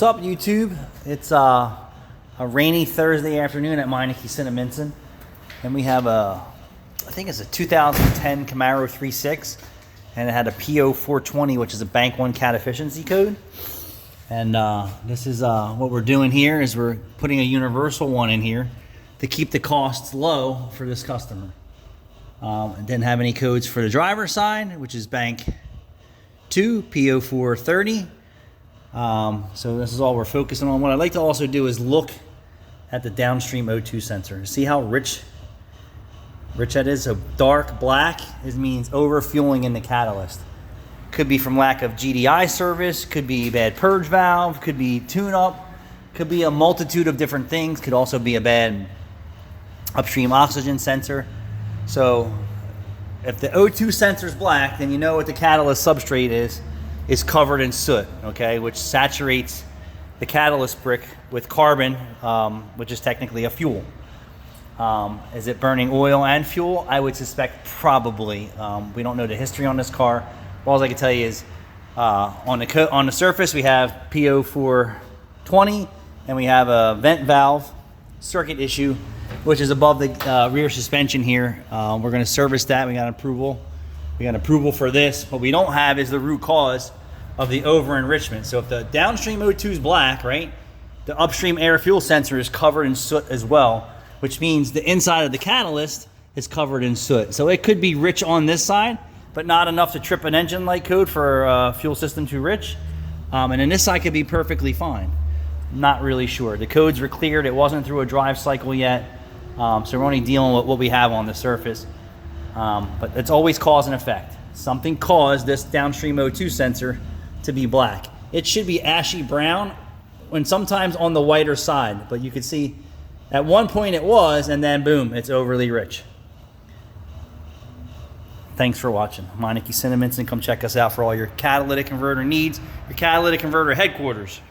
What's up, YouTube? It's a rainy Thursday afternoon at Meineke Cineminson, and we have I think it's a 2010 Camaro 3.6, and it had a po420, which is a Bank 1 cat efficiency code. And this is what we're doing here is we're putting a universal one in here to keep the costs low for this customer. It didn't have any codes for the driver's side, which is Bank 2 po430. So this is all we're focusing on. What I'd like to also do is look at the downstream O2 sensor. See how rich that is? So dark black means over-fueling in the catalyst. Could be from lack of GDI service, could be bad purge valve, could be tune-up, could be a multitude of different things, could also be a bad upstream oxygen sensor. So if the O2 sensor is black, then you know what the catalyst substrate is covered in soot, okay, which saturates the catalyst brick with carbon, which is technically a fuel. Is it burning oil and fuel? I would suspect probably. We don't know the history on this car. All I can tell you is on the surface we have po420, and we have a vent valve circuit issue, which is above the rear suspension here. We're going to service that. We got approval. We got approval for this. What we don't have is the root cause of the over enrichment. So if the downstream O2 is black, right, the upstream air fuel sensor is covered in soot as well, which means the inside of the catalyst is covered in soot. So it could be rich on this side, but not enough to trip an engine light code for fuel system too rich. And then this side could be perfectly fine. Not really sure. The codes were cleared. It wasn't through a drive cycle yet. So we're only dealing with what we have on the surface. But it's always cause and effect. Something caused this downstream O2 sensor to be black. It should be ashy brown, when sometimes on the whiter side, but you can see at one point it was, and then boom, it's overly rich. Thanks for watching. Meineke Cineminson, come check us out for all your catalytic converter needs, your catalytic converter headquarters.